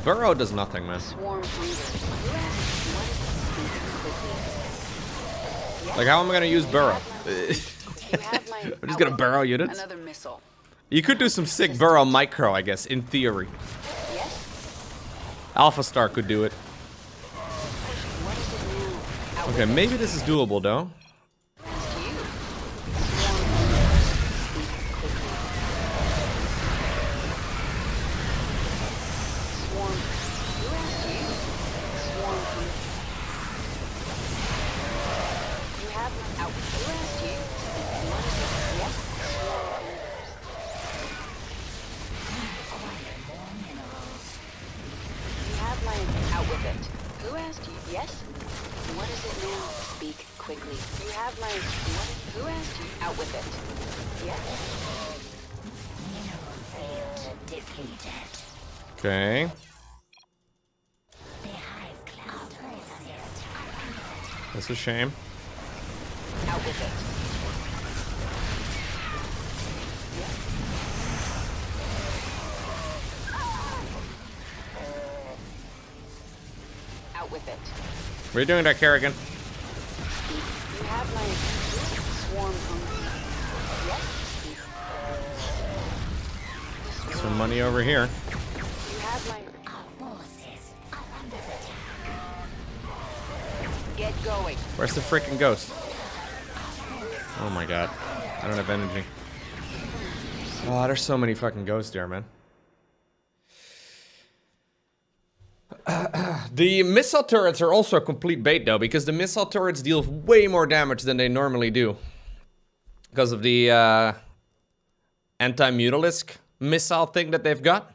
Burrow does nothing, man. Like, how am I gonna use Burrow? I'm just gonna Burrow units. Another missile. You could do some sick Burrow micro, I guess, in theory. Alpha Star could do it. Okay, maybe this is doable, though. Okay. That's a shame. Out with it. Out with it. What are you doing there, Kerrigan? You have my swarm hungry. Some money over here. You have my forces are under attack. Get going. Where's the freaking ghost? Oh my god. I don't have energy. Oh, there's so many fucking ghosts there, man. The missile turrets are also a complete bait, though, because the missile turrets deal way more damage than they normally do. Because of the anti-mutalisk missile thing that they've got.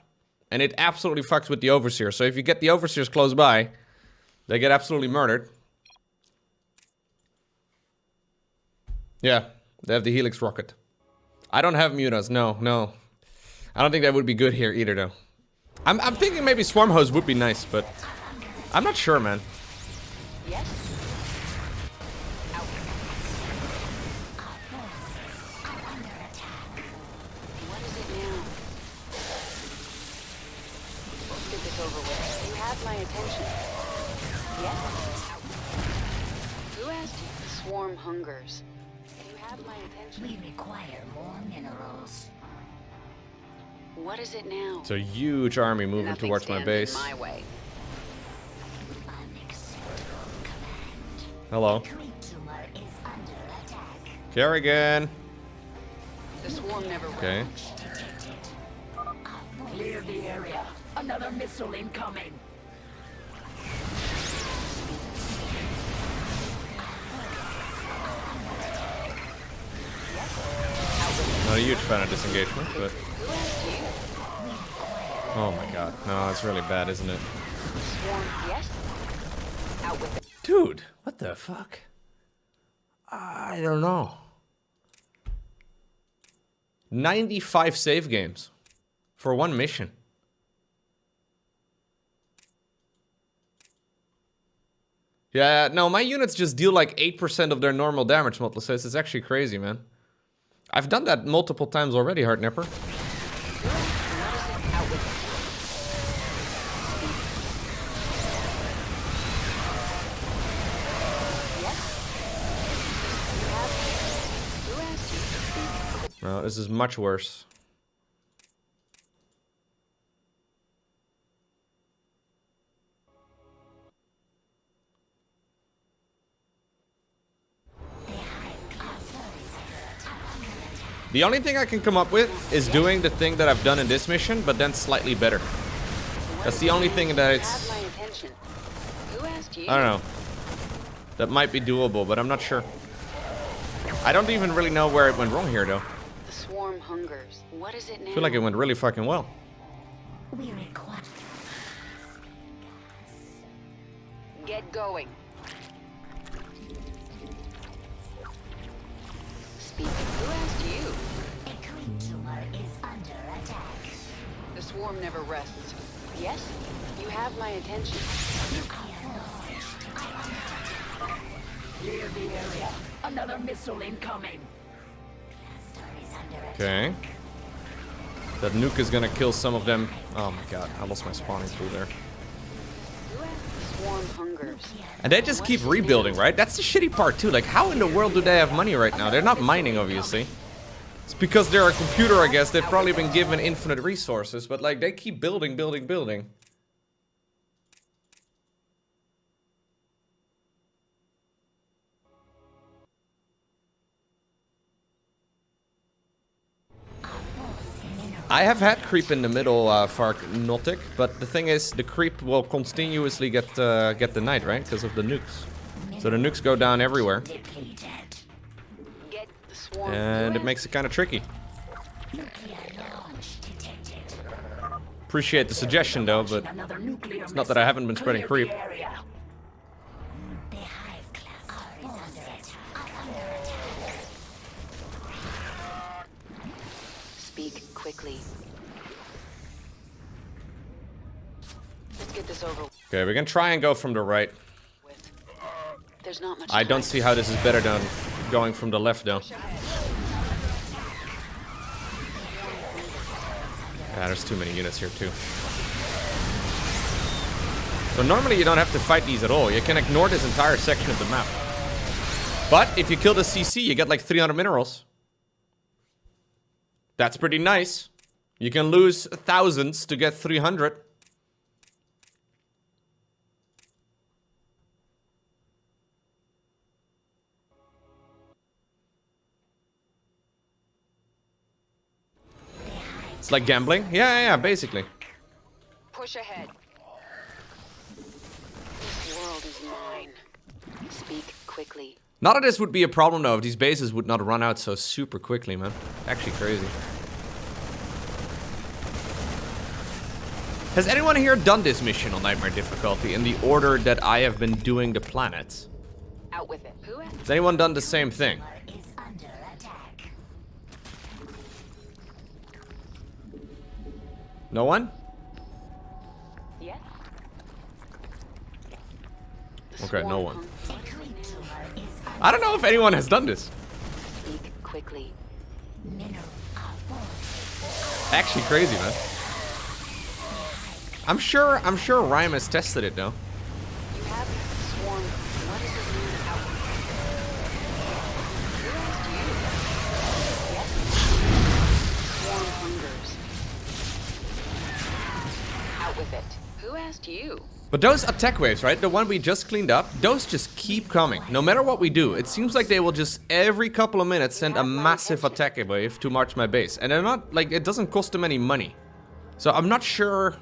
And it absolutely fucks with the Overseers. So if you get the Overseers close by, they get absolutely murdered. Yeah, they have the Helix rocket. I don't have mutas, no. I don't think that would be good here either, though. I'm thinking maybe Swarm Hose would be nice, but I'm not sure, man. Yes. What is it now? Let's get this over with. You have my attention. Yes. Who asked you? Swarm hungers. You have my attention. We require more minerals. What is it now? It's a huge army moving Nothing towards my stands base. in my way. Hello. Kerrigan. The swarm never Okay. Clear the area. Another missile incoming. Not a huge fan of disengagement, but... Oh my god. No, it's really bad, isn't it? Swarm, yes. Out with it. Dude, what the fuck? I don't know. 95 save games for one mission. Yeah, no, my units just deal like 8% of their normal damage, Motley says. It's actually crazy, man. I've done that multiple times already, Heartnipper. No, this is much worse. The only thing I can come up with is doing the thing that I've done in this mission, but then slightly better. That's the only thing that it's... I don't know. That might be doable, but I'm not sure. I don't even really know where it went wrong here, though. The swarm hungers. What is it now? I feel like it went really fucking well. We require. Get going. Speaking. Who asked you? A creep tumor is under attack. The swarm never rests. Yes? You have my attention. Clear the area. Another missile incoming. Okay. That nuke is gonna kill some of them Oh my god, I lost my spawning pool there. Who has swarm hungers? And they just keep rebuilding, right? That's the shitty part too. Like, how in the world do they have money right now? They're not mining, obviously. It's because they're a computer, I guess. They've probably been given infinite resources, but like, they keep building, building, building. I have had creep in the middle, Farknotic, but the thing is, the creep will continuously get the knight, right? Because of the nukes. So the nukes go down everywhere. Get the swarm. And it makes it kind of tricky. Appreciate the suggestion though, but it's not that I haven't been spreading creep. Speak quickly. Let's get this over Okay, we can try and go from the right. with. There's not much I don't time. see how this is better than going from the left though. Yeah, there's too many units here too. So normally you don't have to fight these at all. You can ignore this entire section of the map. But if you kill the CC, you get like 300 minerals. That's pretty nice. You can lose thousands to get 300. It's like gambling. Yeah, basically. Push ahead. This world is mine. Speak quickly. Not that this would be a problem though, if these bases would not run out so super quickly, man. Actually crazy. Has anyone here done this mission on Nightmare difficulty in the order that I have been doing the planets? Out with it. Who has Has anyone done the same thing? Is under attack. No one? yes? The Okay, no swarm one. hungers. I don't know if anyone has done this. Speak quickly. Actually crazy, man. I'm sure Rhyme has tested it though. You have swarm. What is his name? Out. Who asked you? Yes? Swarm hungers. Out with it. Who asked you? But those attack waves, right? The one we just cleaned up, those just keep coming. No matter what we do, it seems like they will just every couple of minutes send a massive attack wave to march my base. And they're not, like, it doesn't cost them any money. So I'm not sure.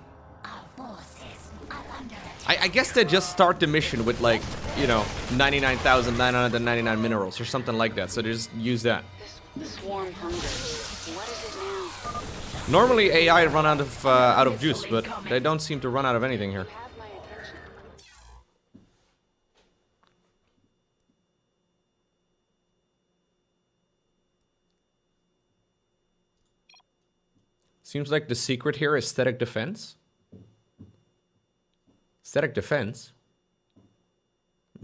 I guess they just start the mission with like, you know, 99,999 minerals or something like that. So they just use that. The swarm hungers. What is it now? Normally AI run out of juice, but they don't seem to run out of anything here. You have my attention. Seems like the secret here is static defense. Static defense?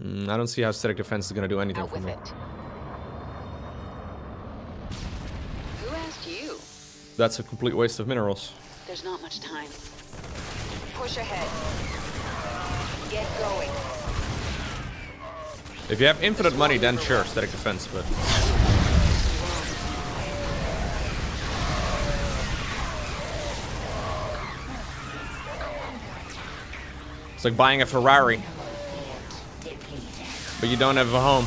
I don't see how static defense is gonna do anything Out for with me. it. Who asked you? That's a complete waste of minerals. There's not much time. Push ahead. Get going. If you have infinite money, then sure, static defense, but... It's like buying a Ferrari, but you don't have a home.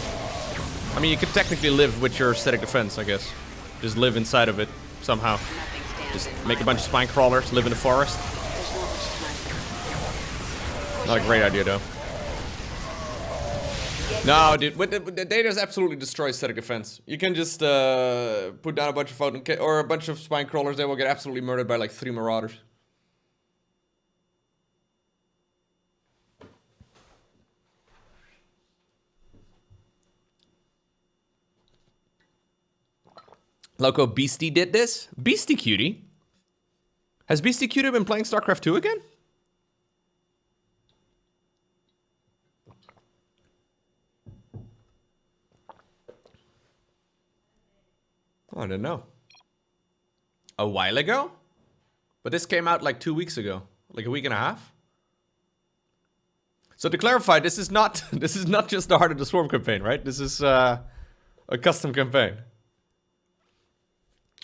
I mean, you could technically live with your static defense, I guess. Just live inside of it, somehow. Nothing stands Just in make a my bunch of spine crawlers, live in the forest. There's not much time. Not a great idea, though. No, dude, the data absolutely destroys static defense. You can just put down a bunch of photon or a bunch of spine crawlers. They will get absolutely murdered by like 3 marauders. Lowko Beastie did this? Beastie Cutie? Has Beastie Cutie been playing StarCraft 2 again? Oh, I don't know. A while ago? But this came out like 2 weeks ago. Like a week and a half. So to clarify, this is not just the Heart of the Swarm campaign, right? This is a custom campaign.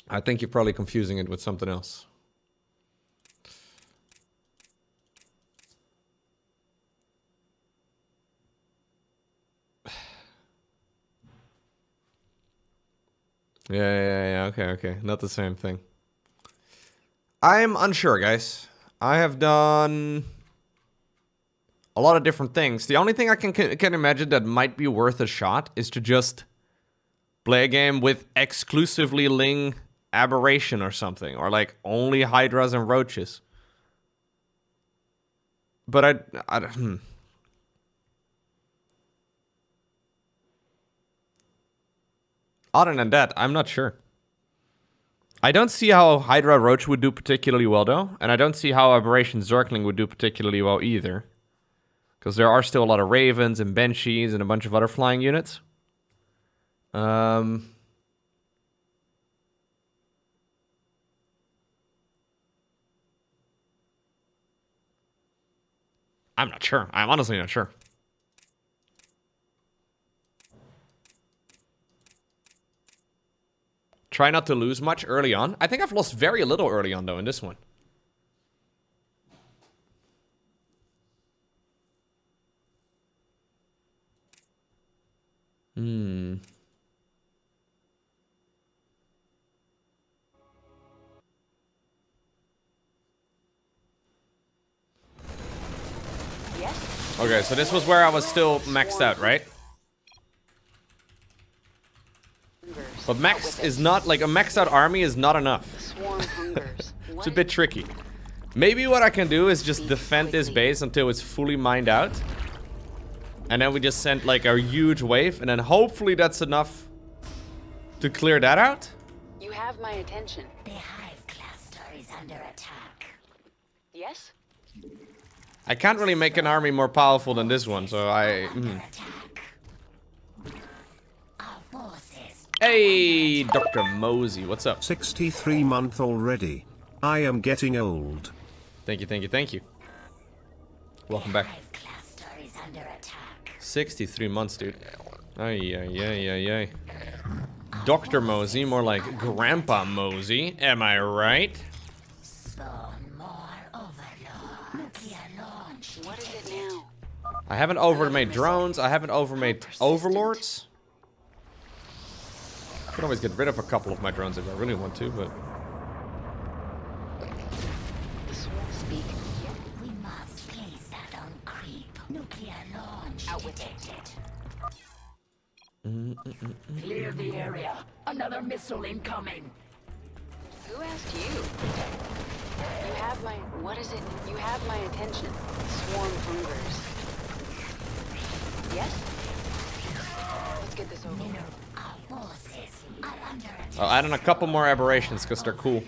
I think you're probably confusing it with something else. Yeah, okay. Not the same thing. I'm unsure, guys. I have done a lot of different things. The only thing I can imagine that might be worth a shot is to just play a game with exclusively Ling Aberration or something. Or like only Hydras and Roaches. But Other than that, I'm not sure. I don't see how Hydra Roach would do particularly well, though. And I don't see how Aberration Zergling would do particularly well either. Because there are still a lot of Ravens and Banshees and a bunch of other flying units. I'm not sure. I'm honestly not sure. Try not to lose much early on. I think I've lost very little early on, though, in this one. Yes? Okay, so this was where I was still maxed out, right? But max is not, like, a maxed out army is not enough. Swarm hungers. It's a bit tricky. Maybe what I can do is just defend this base until it's fully mined out. And then we just send, like, a huge wave. And then hopefully that's enough to clear that out. You have my attention. The hive cluster is under attack. Yes? I can't really make an army more powerful than this one, so I... Our forces. Hey, Dr. Mosey, what's up? 63 month already. I am getting old. Thank you. Welcome back. Hive cluster is under attack. 63 months, dude. Ay. Dr. Mosey, more like Grandpa Mosey. Am I right? Spawn more overlord. Nuclear launch. What is it now? I haven't overmade drones. I haven't overmade overlords. I can always get rid of a couple of my drones if I really want to, but... The swarm speak. We must place that on creep. Nuclear launch Out with it. detected. Clear the area. Another missile incoming. Who asked you? You have my... What is it? You have my attention. Swarm hungers. Yes? Let's get this over with. Our forces are under attack. I'll add in a couple more aberrations because they're cool.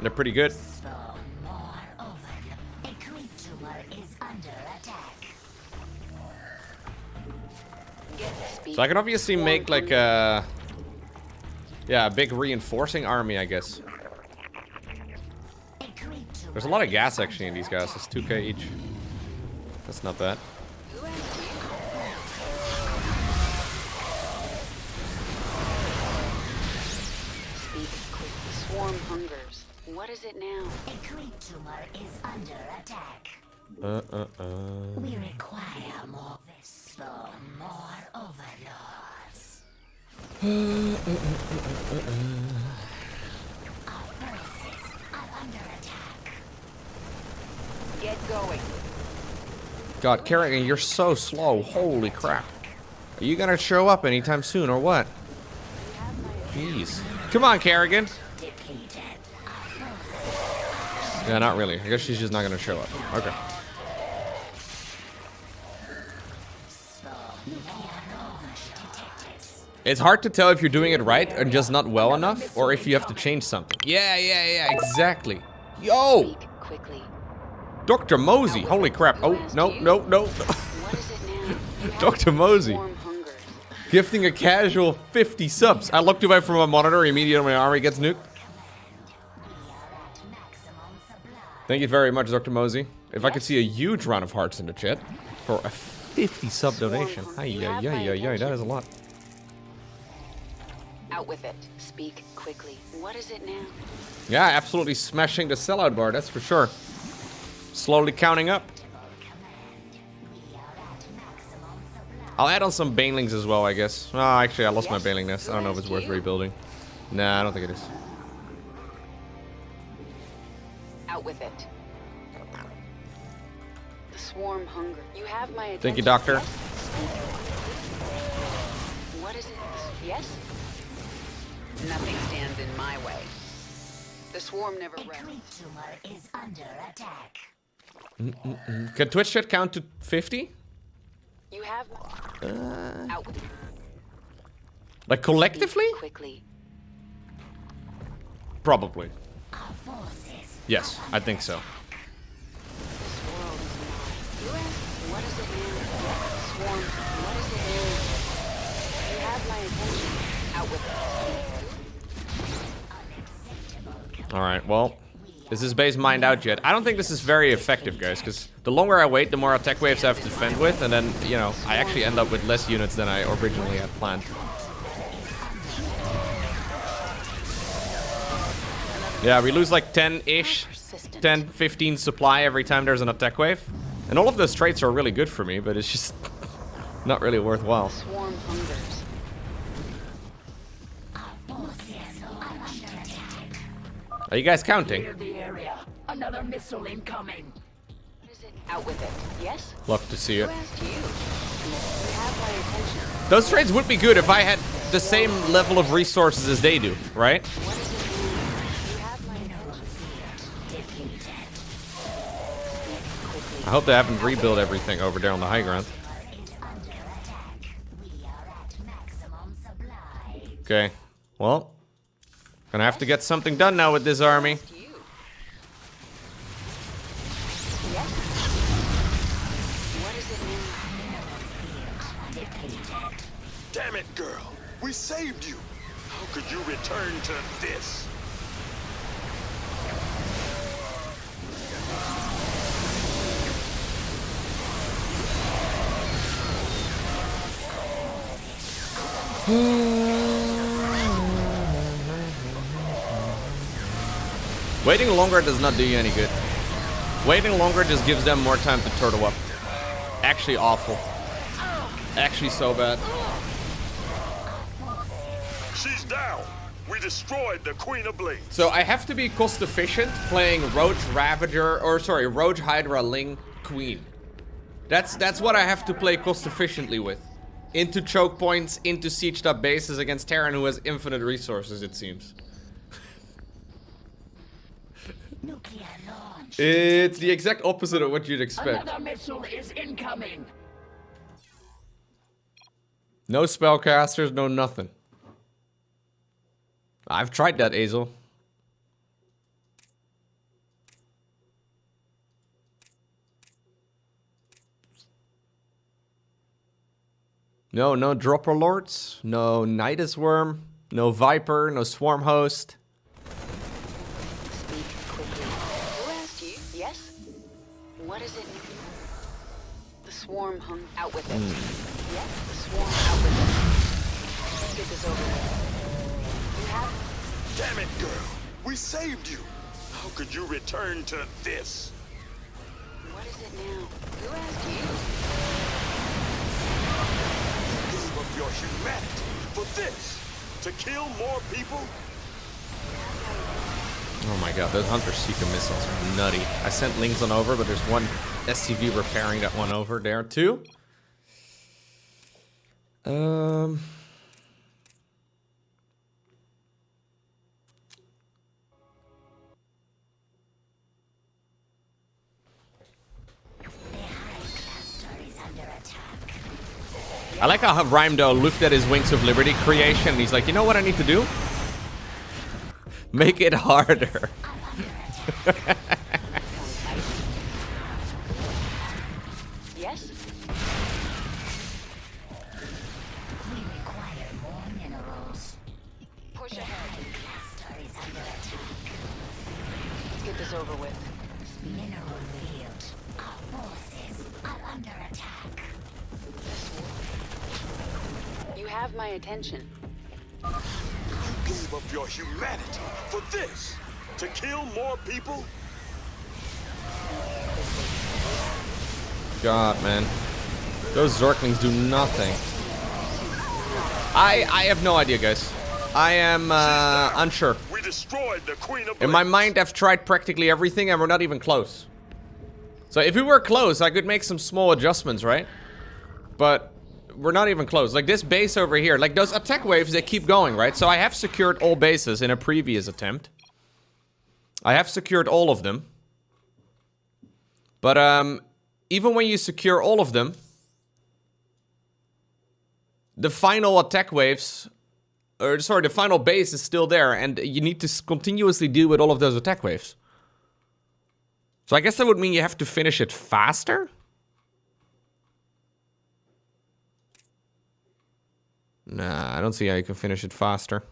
They're pretty good. Spawn more overlord. A creep tumor is under attack. Get the speak. So I can obviously Swarm make like hungers. a big reinforcing army, I guess. A creep tumor. There's a lot of gas actually in these guys. It's 2k each. That's not bad. Who asked you? Speak quick. Swarm hungers. What is it now? A creep tumor is under attack. We We require more. Spawn more overlords. Our forces are under attack. Get going. God, Kerrigan, you're so slow. Holy crap. Are you gonna show up anytime soon or what? Jeez. Come on, Kerrigan. Depleted. Yeah, not really. I guess she's just not gonna show up. Okay. It's hard to tell if you're doing it right and just not well enough, or if you have to change something. Yeah, exactly. Yo! Speak quickly. Dr. Mosey, holy crap. Oh, no. What is it now? You have Dr. Mosey. Swarm hungers. Gifting a casual 50 subs. I looked away from my monitor, immediately my army gets nuked. Thank you very much, Dr. Mosey. If I could see a huge round of hearts in the chat for a 50 sub donation. Yeah, that is a lot. Out with it. Speak quickly. What is it now? Yeah, absolutely smashing the sellout bar, that's for sure. Slowly counting up. I'll add on some banelings as well, I guess. Oh, actually, I lost my baneling nest. I don't know if it's worth rebuilding. Nah, I don't think it is. Out with it. The swarm hunger. You have my attention. Thank you, Doctor. Yes? What is it? Yes? Nothing stands in my way. The swarm never A rests. creature is under attack. Can Twitch chat count to 50? You have out with it. Like collectively? Speak quickly. Probably. Our forces. Yes, I think so. This world is mine. You ask, what is it now? Swarm, what is it now? You have my attention. Out with it. Alright, well, is this base mined out yet? I don't think this is very effective, guys, because the longer I wait, the more attack waves I have to defend with, and then, you know, I actually end up with less units than I originally had planned. Yeah, we lose like 10-ish, 10, 15 supply every time there's an attack wave. And all of those traits are really good for me, but it's just not really worthwhile. Swarm hungers. Are you guys counting? Clear the area. Another missile incoming. What is it? Out with it. Yes? Love to see it. Who asked you? You have my attention. Those trades would be good if I had the same level of resources as they do, right? What is it now? You have my attention. I hope they haven't rebuilt everything over there on the high ground. Okay, well, gonna have to get something done now with this army. You. Yes? What is it now? Damn it, girl. We saved you. How could you return to this? Waiting longer does not do you any good. Waiting longer just gives them more time to turtle up. Actually awful. Actually so bad. She's down. We destroyed the Queen of Blades. So I have to be cost efficient playing Roach Ravager, or sorry, Roach Hydra Ling Queen. That's what I have to play cost efficiently with. Into choke points, into sieged up bases against Terran who has infinite resources, it seems. Nuclear launch. It's the exact opposite of what you'd expect. Another missile is incoming. No spellcasters, no nothing. I've tried that, Azel. No Dropper Lords, no Nidus Worm, no Viper, no Swarm Host. Speak quickly. Who asked you? Yes? What is it? The swarm hung out with it. Yes? The swarm out with it. Let's get this over with. You have... Damn it, girl. We saved you. How could you return to this? What is it now? Who asked you? Gave up your humanity for this. To kill more people? Oh my god, those Hunter Seeker missiles are nutty. I sent Lings on over, but there's one SCV repairing that one over there too. I like how Rhyme though looked at his Wings of Liberty creation and he's like, you know what I need to do? Make it harder. Yes? We require more minerals. Push ahead. Cluster is under attack. Let's get this over with. have my attention. You gave up your humanity for this? To kill more people? God, man. Those Zerglings do nothing. I have no idea, guys. I am unsure. We destroyed the Queen of In my Blades. mind, I've tried practically everything and we're not even close. So if we were close, I could make some small adjustments, right? But we're not even close. Like this base over here, like those attack waves, they keep going, right? So I have secured all bases in a previous attempt. I have secured all of them. But even when you secure all of them, the final attack waves, or sorry, the final base is still there, and you need to continuously deal with all of those attack waves. So I guess that would mean you have to finish it faster? Nah, I don't see how you can finish it faster.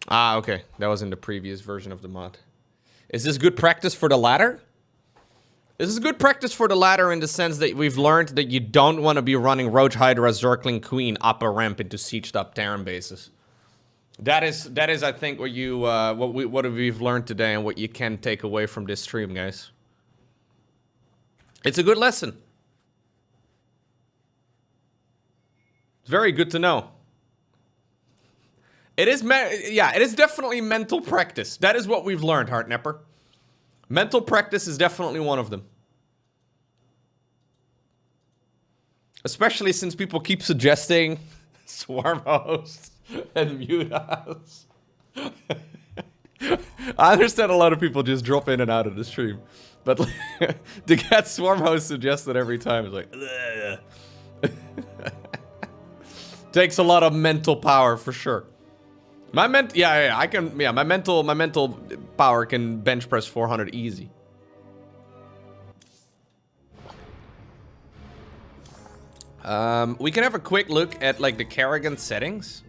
Ah, okay. That was in the previous version of the mod. Is this good practice for the ladder? This is good practice for the ladder in the sense that we've learned that you don't want to be running Roach Hydra, Zergling Queen up a ramp into sieged up Terran bases. That is, I think, what you what we've learned today and what you can take away from this stream, guys. It's a good lesson. It's very good to know. It is, yeah, it is definitely mental practice. That is what we've learned, Heartnapper. Mental practice is definitely one of them. Especially since people keep suggesting swarm hosts and mute hosts. I understand a lot of people just drop in and out of the stream. But to get swarm hosts suggested every time is like... Takes a lot of mental power for sure. My my mental power can bench press 400 easy. We can have a quick look at like the Kerrigan settings.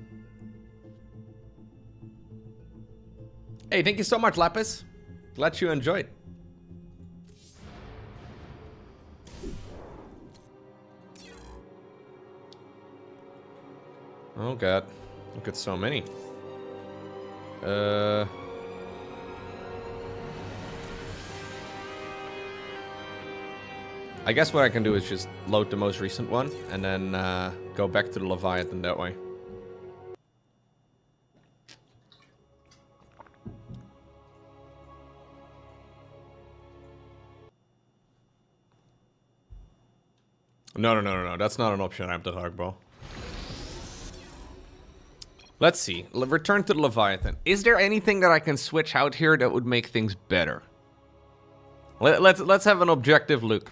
Hey, thank you so much, Lapis. Glad you enjoyed. Oh god, look at so many. I guess what I can do is just load the most recent one and then go back to the Leviathan that way. No. That's not an option. I have the Hardball. Let's see. Return to the Leviathan. Is there anything that I can switch out here that would make things better? Let's have an objective look.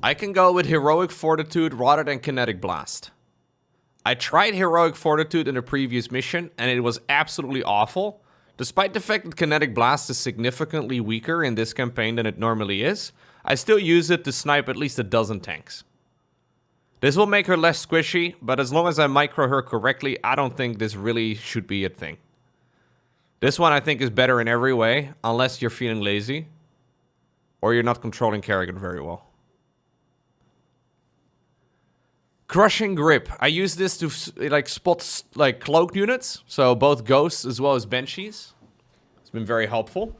I can go with Heroic Fortitude rather than Kinetic Blast. I tried Heroic Fortitude in the previous mission, and it was absolutely awful. Despite the fact that Kinetic Blast is significantly weaker in this campaign than it normally is, I still use it to snipe at least a dozen tanks. This will make her less squishy, but as long as I micro her correctly, I don't think this really should be a thing. This one I think is better in every way, unless you're feeling lazy. Or you're not controlling Kerrigan very well. Crushing Grip. I use this to like spot like cloaked units, so both ghosts as well as banshees. It's been very helpful.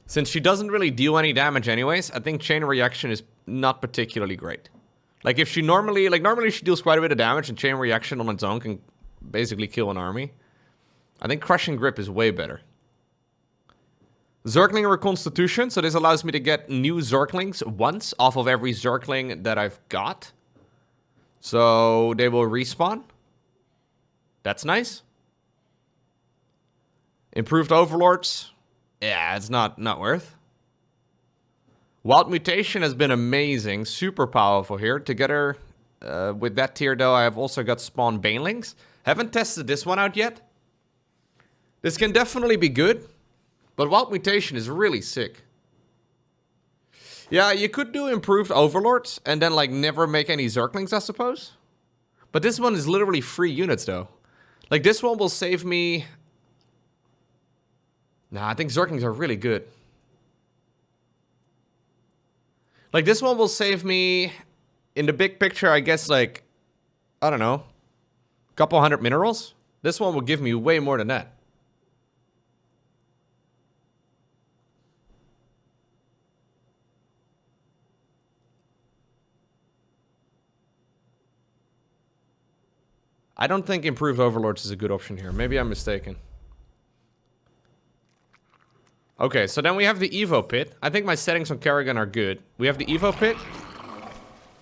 Since she doesn't really deal any damage anyways, I think Chain Reaction is not particularly great. Like if she normally she deals quite a bit of damage, and Chain Reaction on its own can basically kill an army. I think Crushing Grip is way better. Zergling Reconstitution, so this allows me to get new Zerglings once off of every Zergling that I've got. So they will respawn. That's nice. Improved Overlords. Yeah, it's not worth. Wild Mutation has been amazing, super powerful here. Together with that tier though, I have also got Spawn Banelings. Haven't tested this one out yet. This can definitely be good. But Wild Mutation is really sick. Yeah, you could do improved overlords and then like never make any zerglings, I suppose. But this one is literally 3 units though. Like this one will save me. Nah, I think zerglings are really good. Like this one will save me in the big picture, I guess, like, I don't know, a couple hundred minerals. This one will give me way more than that. I don't think improved overlords is a good option here. Maybe I'm mistaken. Okay, so then we have the Evo pit. I think my settings on Kerrigan are good. We have the Evo pit.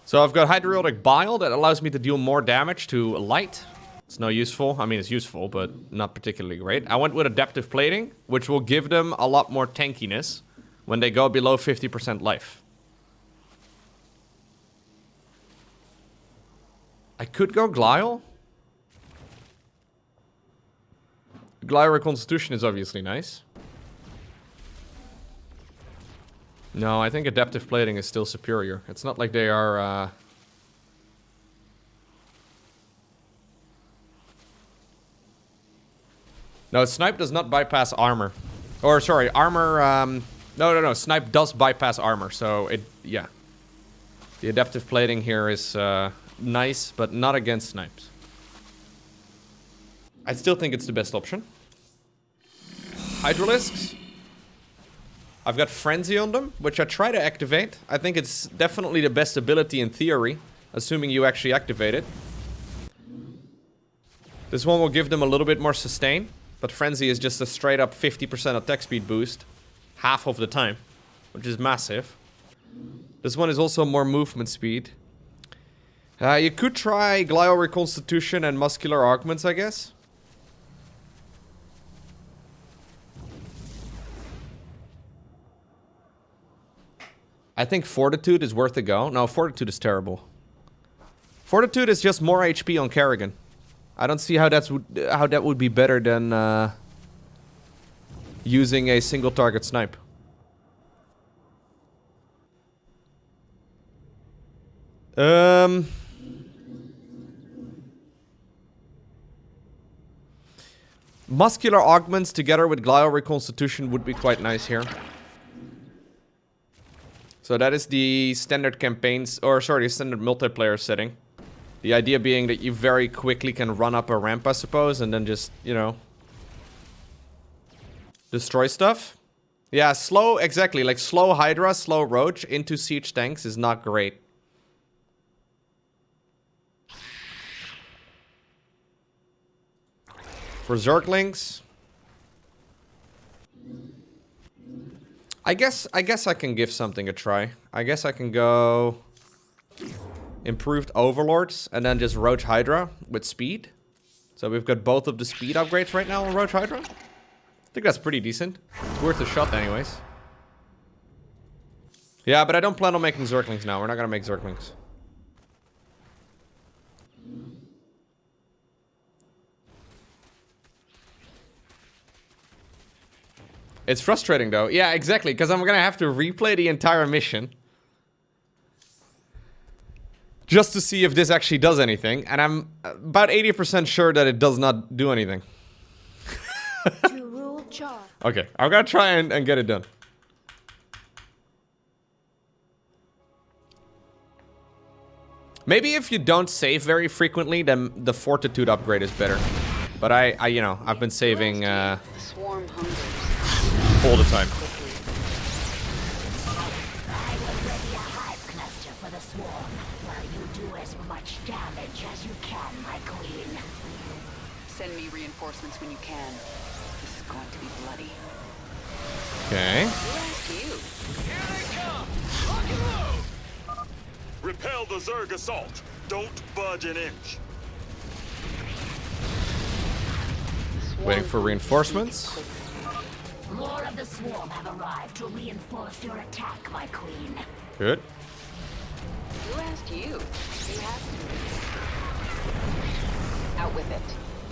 So I've got Hydraulic Bile that allows me to deal more damage to light. It's no useful. I mean, it's useful, but not particularly great. I went with Adaptive Plating, which will give them a lot more tankiness when they go below 50% life. I could go Glial. Glial Reconstitution is obviously nice. No, I think Adaptive Plating is still superior. It's not like they are, No, Snipe does not bypass armor. Or, sorry, armor, No, Snipe does bypass armor, so it, yeah. The Adaptive Plating here is, nice, but not against Snipes. I still think it's the best option. Hydralisks. I've got Frenzy on them, which I try to activate. I think it's definitely the best ability in theory, assuming you actually activate it. This one will give them a little bit more sustain, but Frenzy is just a straight up 50% attack speed boost, half of the time, which is massive. This one is also more movement speed. You could try Glial Reconstitution and Muscular Augments, I guess. I think Fortitude is worth a go. No, Fortitude is terrible. Fortitude is just more HP on Kerrigan. I don't see how that would be better than using a single target snipe. Muscular Augments together with Glial Reconstitution would be quite nice here. So that is the standard campaigns, or sorry, the standard multiplayer setting. The idea being that you very quickly can run up a ramp, I suppose, and then just, you know, destroy stuff. Yeah, slow, exactly, like slow Hydra, slow Roach into siege tanks is not great. For Zerglings, I guess I can give something a try. I guess I can go improved Overlords and then just Roach Hydra with speed. So we've got both of the speed upgrades right now on Roach Hydra. I think that's pretty decent. It's worth a shot anyways. Yeah, but I don't plan on making Zerglings now. We're not gonna make Zerglings. It's frustrating though. Yeah, exactly, because I'm gonna have to replay the entire mission just to see if this actually does anything, and I'm about 80% sure that it does not do anything. Okay, I'm gonna try and get it done. Maybe if you don't save very frequently, then the Fortitude upgrade is better. But I you know, I've been saving Swarm hungers. all the time. I will ready a hive cluster for the swarm, while you do as much damage as you can, my queen. Send me reinforcements when you can. This is going to be bloody. Okay. Who asked you? Here they come! Lock and load! Repel the Zerg assault. Don't budge an inch. Waiting for reinforcements. More of the swarm have arrived to reinforce your attack, my queen. Good. Who asked you? You have to. Out with it.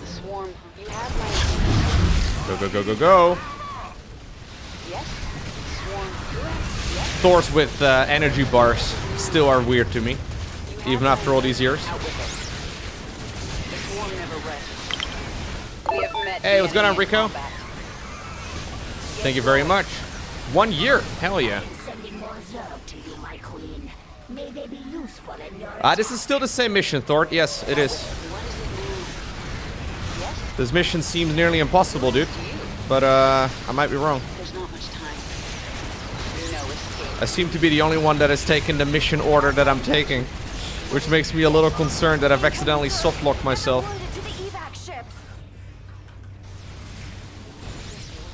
The swarm. You have my. Go, go, go, go, go. Yes. Thors with energy bars still are weird to me, even after all these years. Hey, what's going on, Rico? Thank you very much. 1 year. Hell yeah. Sending more Zerg to you, my queen. May they be useful in your This is still the same mission, Thor. Yes, it is. This mission seems nearly impossible, dude. But I might be wrong. There's not much time. No escape. I seem to be the only one that has taken the mission order that I'm taking, which makes me a little concerned that I've accidentally soft-locked myself. to the evac ships.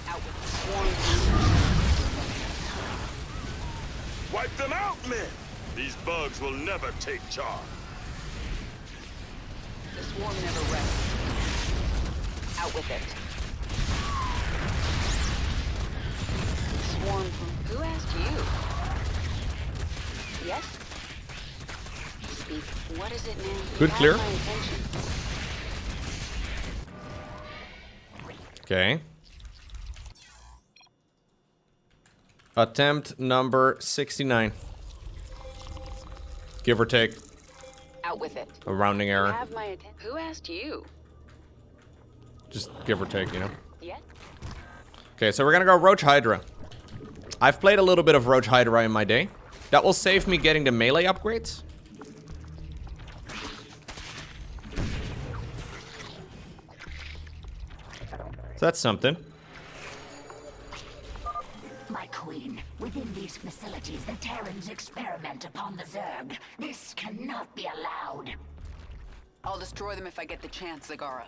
Out with the swarm. Wipe them out, men! These bugs will never take charge. The swarm never rests. Out with it. Swarm from... Who asked you? Yes? Speak. What is it now? Good, You have clear. my attention. Okay. Attempt number 69. Give or take Out with it. a rounding You error. have my attention. Who asked you? Just give or take, you know. Yes? Okay, so we're gonna go Roach Hydra. I've played a little bit of Roach Hydra in my day. That will save me getting the melee upgrades. So that's something. My queen, within these facilities, the Terrans experiment upon the Zerg. This cannot be allowed. I'll destroy them if I get the chance, Zagara.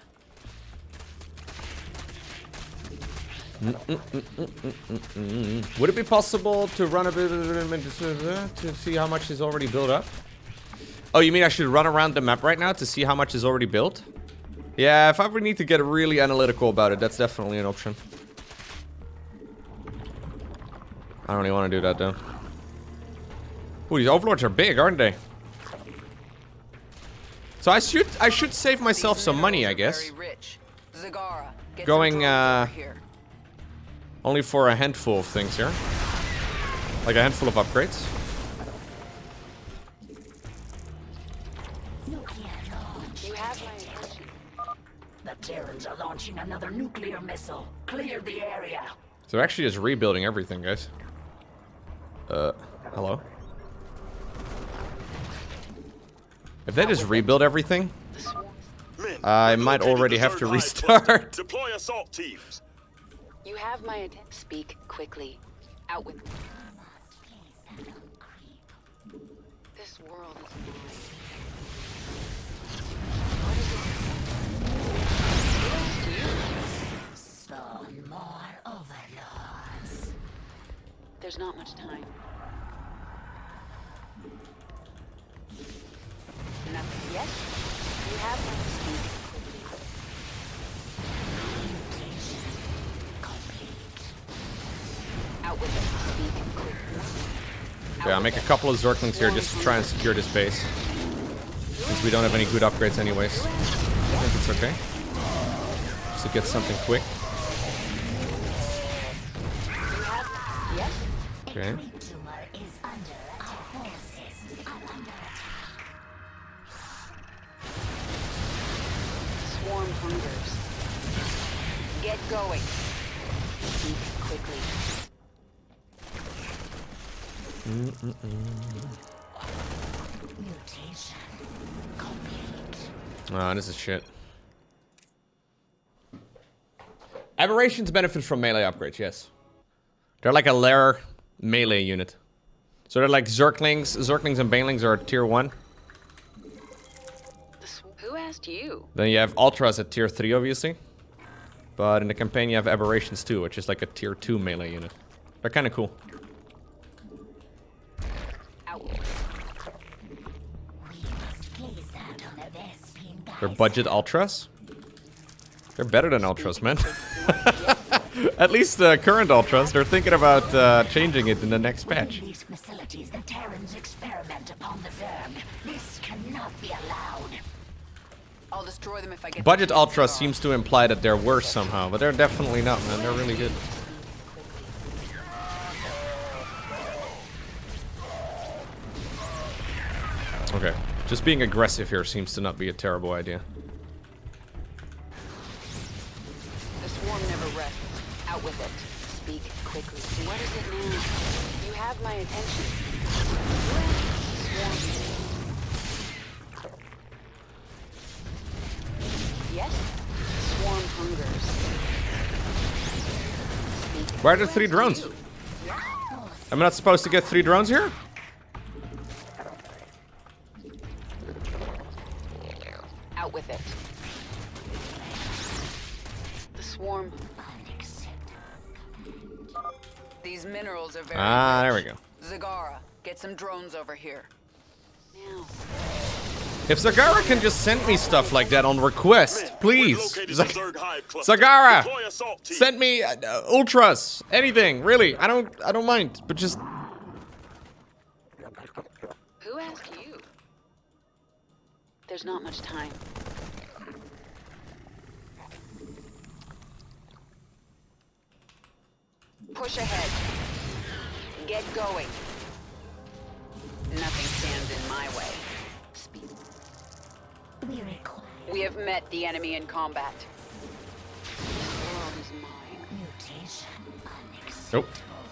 Would it be possible to run a bit to see how much is already built up? Oh, you mean I should run around the map right now to see how much is already built? Yeah, if I ever need to get really analytical about it, that's definitely an option. I don't really want to do that though. Ooh, these overlords are big, aren't they? So I should save myself some money, I guess. Very rich. Zagara, get Going, some drones over here. Only for a handful of things here. Like a handful of upgrades. Nuclear launch. You have my attention. The Terrans are launching another nuclear missile. Clear the area. So they're actually just rebuilding everything, guys. Hello? If they just rebuild everything, The swarm. Men, I we've might located already the have to Zerg hive cluster. restart. Deploy assault teams. You have my attention. Speak quickly. Out with. This world is mine. What is it? Who asked you? Spawn more overlords. There's not much time. Nothing. Yes? You have my speak. Out with it. Speak quickly. Okay, I'll make a couple of Zerglings here just to try and secure this base. Since we don't have any good upgrades anyways. I think it's okay. Just to get something quick. Yes? Okay. Tumor is under attack. Forces are under attack. Swarm hungers. Get going. Speak quickly. Mutation complete. Ah, this is shit. Aberrations benefit from melee upgrades, yes. They're like a lair melee unit. So they're like Zerglings. Zerglings and Banelings are tier 1. Who asked you? Then you have Ultras at tier 3, obviously. But in the campaign you have Aberrations too, which is like a tier 2 melee unit. They're kind of cool. Out. We must place that on a Vespine guy. They're budget Ultras. They're better than Ultras, man. At least the current Ultras, they're thinking about changing it in the next patch. In these facilities, the Terrans experiment upon the Zerg. This cannot be allowed. I'll destroy them if I get Budget the chance, Ultra Zagara. seems to imply that they're worse somehow, but they're definitely not, man. They're really good. Okay. Just being aggressive here seems to not be a terrible idea. The swarm never rests. Out with it. Speak quickly. What is it now? You have my attention. Swarm. Yes? Swarm hungers. Speak. Why are there 3 drones? Am I not supposed to get 3 drones here? Out with it. The swarm. These minerals are very There we rich. go. Zagara, get some drones over here. Now. If Zagara can just send me stuff like that on request, We've please. located the Zerg hive cluster. Zagara, Deploy assault team. send me ultras, anything, really. I don't mind, but just Who asked you? There's not much time. Push ahead. Get going. Nothing stands in my way. Speak. We require We have met the enemy in combat. This world is mine. mutation. Unacceptable Nope.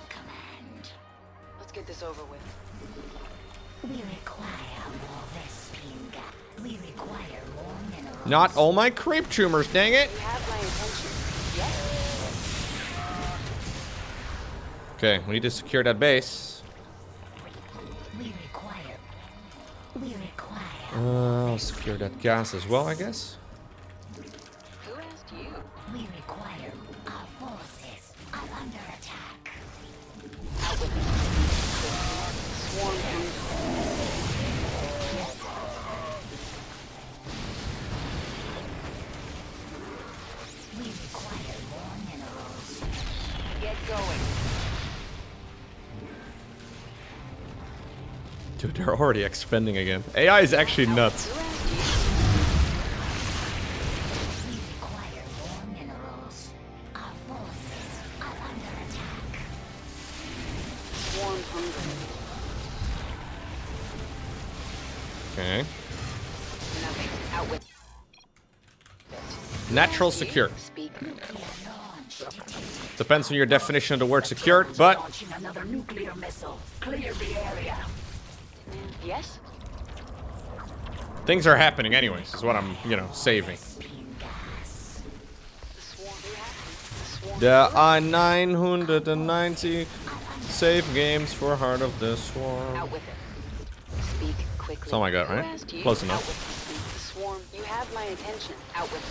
command. Let's get this over with. We require more Vespine gas. We require more minerals. not all my creep tumors, dang it. You have my attention. Yes? Okay, we need to secure that base. We require. We require. I'll secure that gas as well, I guess. Who asked you? We require. Our forces are under attack. Out with it. Swarm hungers. We require more minerals. Get going. Dude, they're already expanding again. AI is actually nuts. Who asked you? We require more minerals. Our forces are under attack. Swarm hungers. Okay. Nothing. Out with it. Natural secure. Speak. Launch detected. Depends on your definition of the word secured, but Launching another nuclear missile. Clear the area. Yes? things are happening anyways, is what I'm, saving. Vespine gas. The swarm. You have to. The swarm. There are 990 save games for Heart of the Swarm. Out with it. Speak quickly. Something like that, Who right? asked you? Close enough. Out with it. The swarm. You have my attention. Out with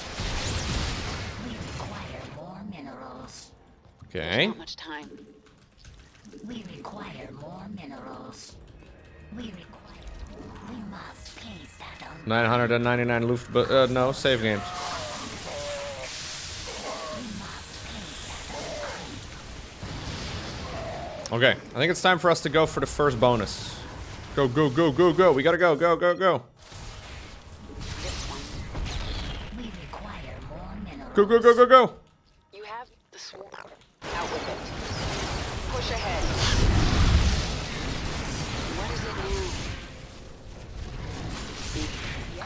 it. We require more minerals. Okay. Not much time. We require more minerals. We require. We must place that on. 999 Luft, but no, save games. Okay, I think it's time for us to go for the first bonus. Go, go, go, go, go. We gotta go, go, go, go. This one. We require more minerals. Go, go, go, go, go. You have the swarm. Out with it. Push ahead. What is it now? Speak.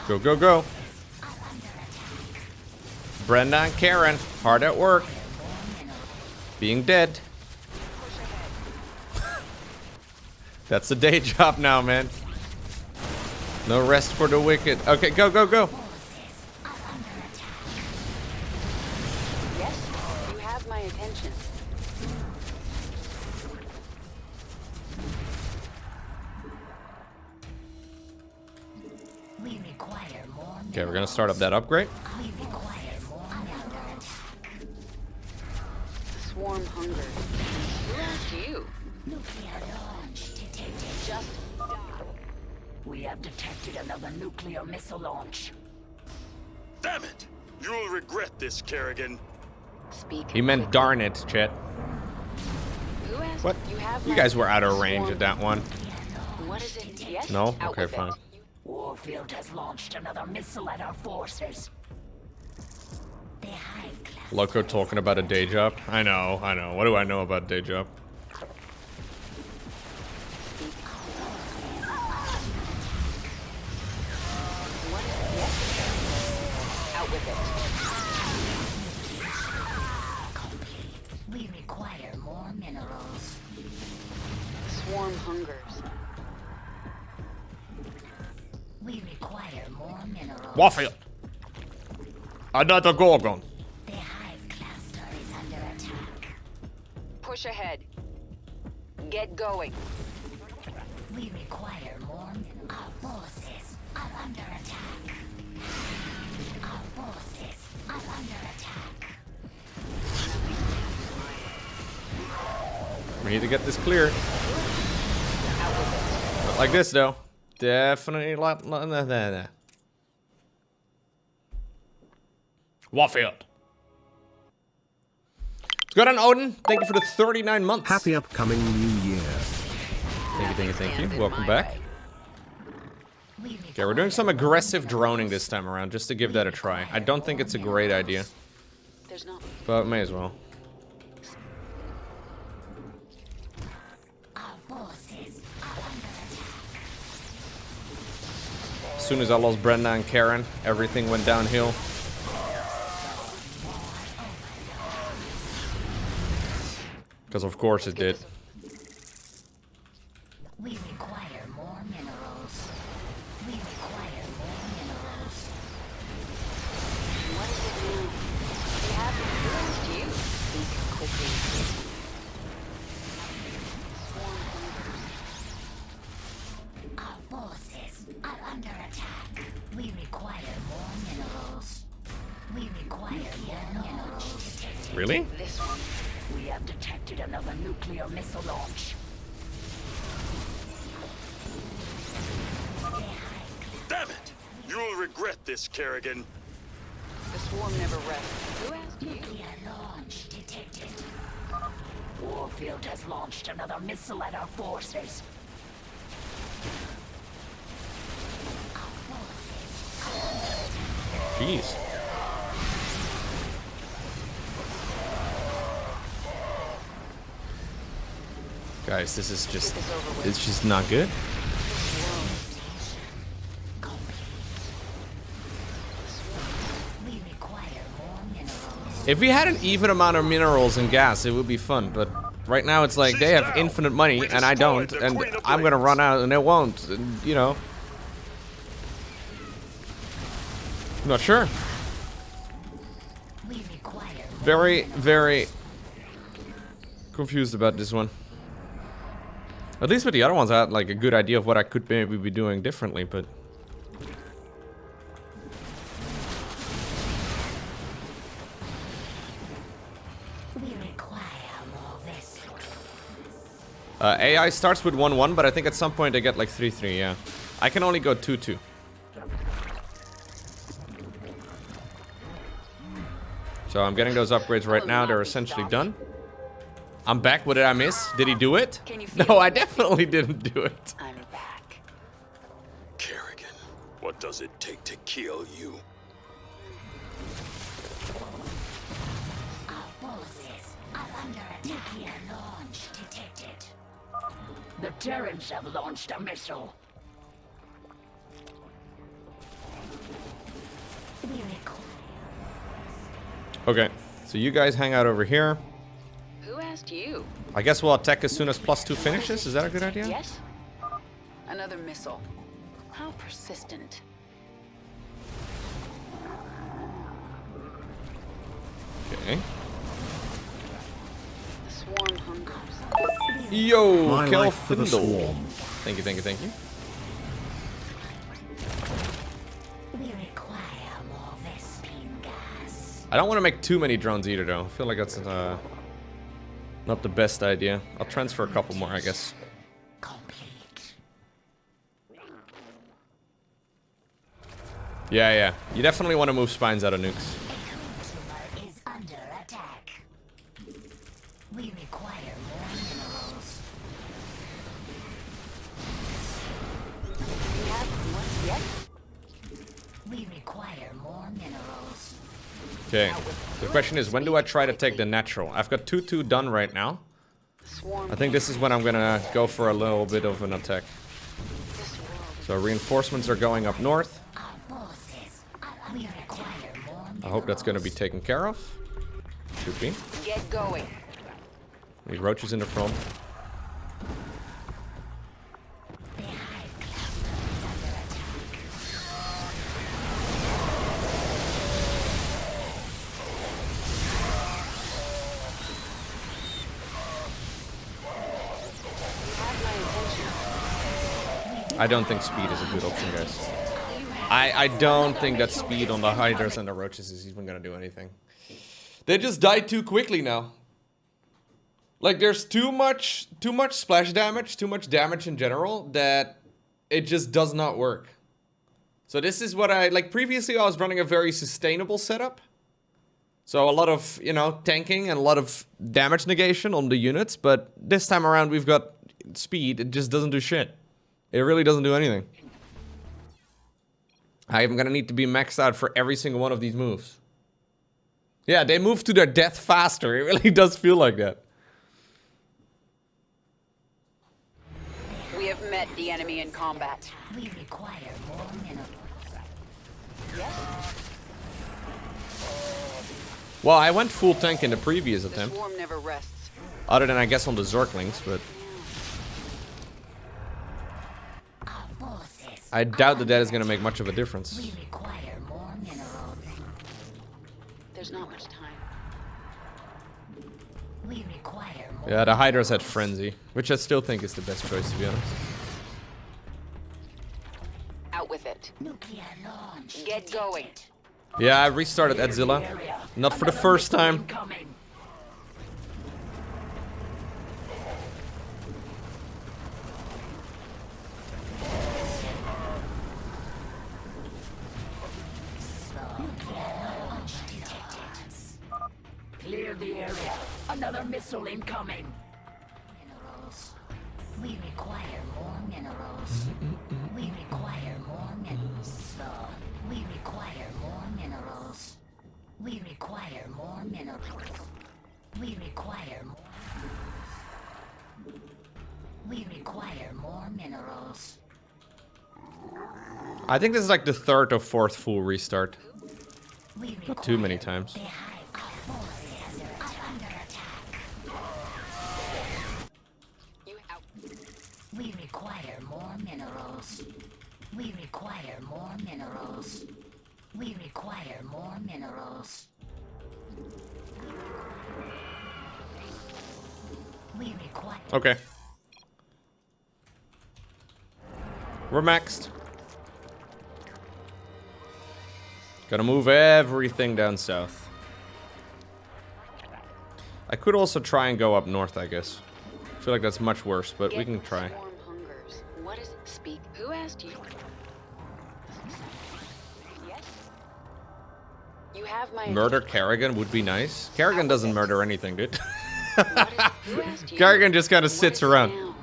Go, go, go. Brenda and Karen, hard at work. Being dead. That's a day job now, man. No rest for the wicked. Okay, go, go, go. Yes? You have my attention. We require more. Okay, we're gonna start up that upgrade. We require more minerals. The swarm hungers. Who asked you? Nuclear launch detected. Just die. We have detected another nuclear missile launch. Damn it! You'll regret this, Kerrigan. Speak. He meant darn it, Chet. Who asked? What? You have You my guys were out of range swarm. at that one. What is it? Yes? No? Out Okay, with it. fine. Warfield has launched another missile at our forces. The hive cluster. Lowko talking about a day job. I know, I know. What do I know about day job? out with it. We require more minerals. The swarm hungers. We require more minerals. Warfield! Another Gorgon. The hive cluster is under attack. Push ahead. Get going. We require more minerals. Our forces are under attack. Our forces are under attack. We need to get this cleared. Not like this, though. Definitely not. Warfield. Let's go down, Odin. Thank you for the 39 months. Happy upcoming new year. Thank you. Welcome back. Okay, we're doing some aggressive droning this time around, just to give that a try. I don't think it's a great idea, There's not. but may as well. Our forces are under attack. As soon as I lost Brenda and Karen, everything went downhill. Because of course it did. We require more minerals. We require more minerals. What is it now? We have realized you. Think quickly. Swarm hungers. Our forces are under attack. We require more minerals. We require more minerals. Really? This one. We have detected another nuclear missile launch. Damn it! You'll regret this, Kerrigan. The swarm never rests. Who asked you? Nuclear launch detected. Warfield has launched another missile at our forces. Our forces. Jeez. Guys, this is just... It's just not good. We require more minerals. If we had an even amount of minerals and gas, it would be fun, but right now it's like they have infinite money and I don't, and I'm gonna run out and it won't, and you know. I'm not sure. We require Very, very confused about this one. At least with the other ones I had like a good idea of what I could maybe be doing differently, but... We require more vessels. AI starts with 1-1, but I think at some point they get like 3-3, yeah. I can only go 2-2. So I'm getting those upgrades right now, they're essentially done. I'm back, what did I miss? Did he do it? Can you feel No, I it? definitely didn't do it. I'm back. Kerrigan, what does it take to kill you? Our forces are under attack. Nuclear launch detected. The Terrans have launched a missile. We require. Okay, so you guys hang out over here. Who asked you? I guess we'll attack as soon as +2 finishes, is that a good idea? Yes? Another missile. How persistent. Okay. The swarm hungers. Yo, My Kel life for the Findle. swarm. Thank you, thank you, thank you. We require more Vespine gas. I don't want to make too many drones either, though. I feel like that's not the best idea. I'll transfer a couple more, I guess. Complete. Yeah. You definitely want to move spines out of nukes. Tumor is under attack. We require more minerals. We have what yet? We require more minerals. Okay. The question is, when do I try to take the natural? I've got 2-2 done right now. Swarm. I think this is when I'm gonna go for a little bit of an attack. This world. So reinforcements are going up north. Our forces are. We require more hope that's gonna be taken care of. Should be. Get going. Need roaches in the front. The hive cluster is under attack. Have my attention. I don't think speed is a good option, guys. I don't think that speed on the hydras and the roaches is even gonna do anything. They just die too quickly now. Like, there's too much splash damage, too much damage in general, that it just does not work. So this is what like, previously I was running a very sustainable setup. So a lot of, you know, tanking and a lot of damage negation on the units, but this time around we've got speed, it just doesn't do shit. It really doesn't do anything. I'm gonna need to be maxed out for every single one of these moves. Yeah, they move to their death faster. It really does feel like that. We have met the enemy in combat. We require more minerals. Yes? Well, I went full tank in the previous The attempt. swarm never rests. Other than, I guess, on the Zerglings, but Our forces. I doubt that that is gonna make much of a difference. We require more minerals. There's not much time. We require more. Yeah, the Hydras had Frenzy, which I still think is the best choice, to be honest. Out with it. Nuclear launch. Get going. Yeah, I restarted Edzilla. Not for the first time. Incoming. Clear the area. Another missile incoming. Minerals. We require more minerals. We require more minerals. We require more minerals. We require more minerals. We require more. We require more minerals. I think this is like the third or fourth full restart. We Not too many times. The hive forces are under attack. You out. We require more minerals. We require more minerals. We require more minerals. We require. Okay. We're maxed. Gotta move everything down south. I could also try and go up north, I guess. I feel like that's much worse, but we can try. Swarm hungers. What is it? Speak. Who asked you? Yes? You have my Murder Kerrigan would be nice. Kerrigan doesn't murder anything, dude. Who asked you? Kerrigan just kind of What sits is it around. now? You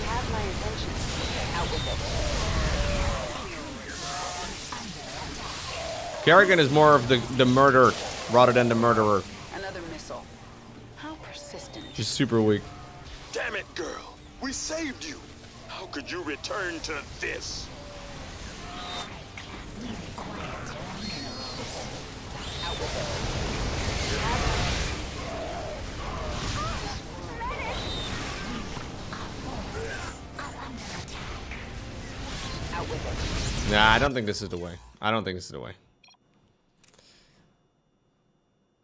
have my attention. Out with it. Kerrigan is more of the murderer rather than the murderer. Another missile. How persistent. Just super weak. Damn it, girl. We saved you. How could you return to this? We require more minerals. Out with it. Out with it. Nah, I don't think this is the way. I don't think this is the way.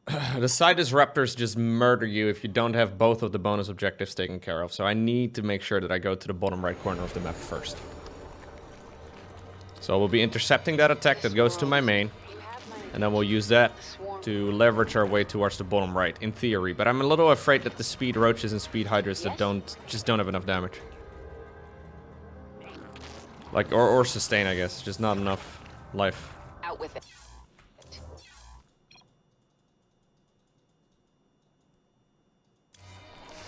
The Sidus Raptors just murder you if you don't have both of the bonus objectives taken care of. So I need to make sure that I go to the bottom right corner of the map first. So we'll be intercepting that attack that goes to my main. And then we'll use that to leverage our way towards the bottom right, in theory. But I'm a little afraid that the speed roaches and speed hydras that just don't have enough damage. Like, or sustain, I guess. Just not enough life. Out with it.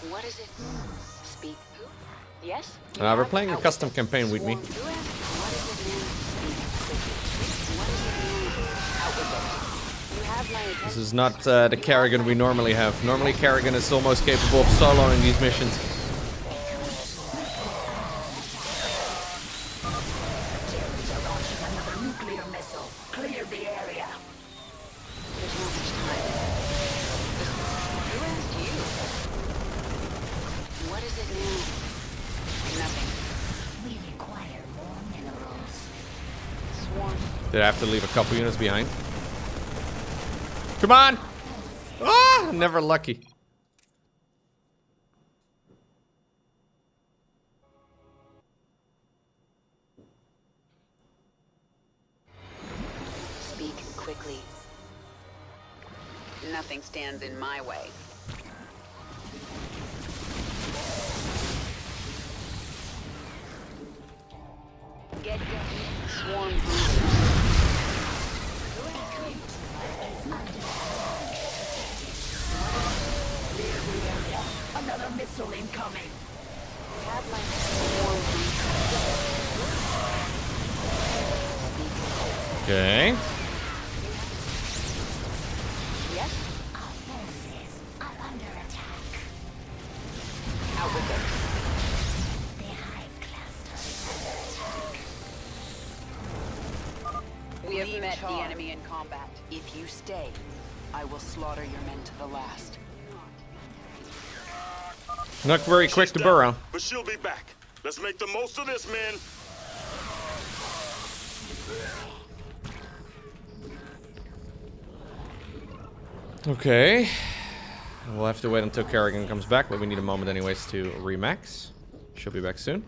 What is it? Speak. Who? Yes? We're playing a custom campaign with me. Who asked? What is it now? Speak. What is it now? Out with it. You have my attention. This is not the Kerrigan we normally have. Normally Kerrigan is almost capable of soloing these missions. Did I have to leave a couple units behind? Come on! Ah, never lucky. Speak quickly. Nothing stands in my way. Get swarm hunters. Another missile incoming. Have my swarm hunters. Okay. Yes? Our forces are under attack. Out with them. The hive cluster is under attack. We have met the enemy in combat. If you stay, I will slaughter your men to the last. Not very quick to She's burrow. down, but she'll be back. Let's make the most of this, men. Okay. We'll have to wait until Kerrigan comes back, but we need a moment anyways to remax. She'll be back soon.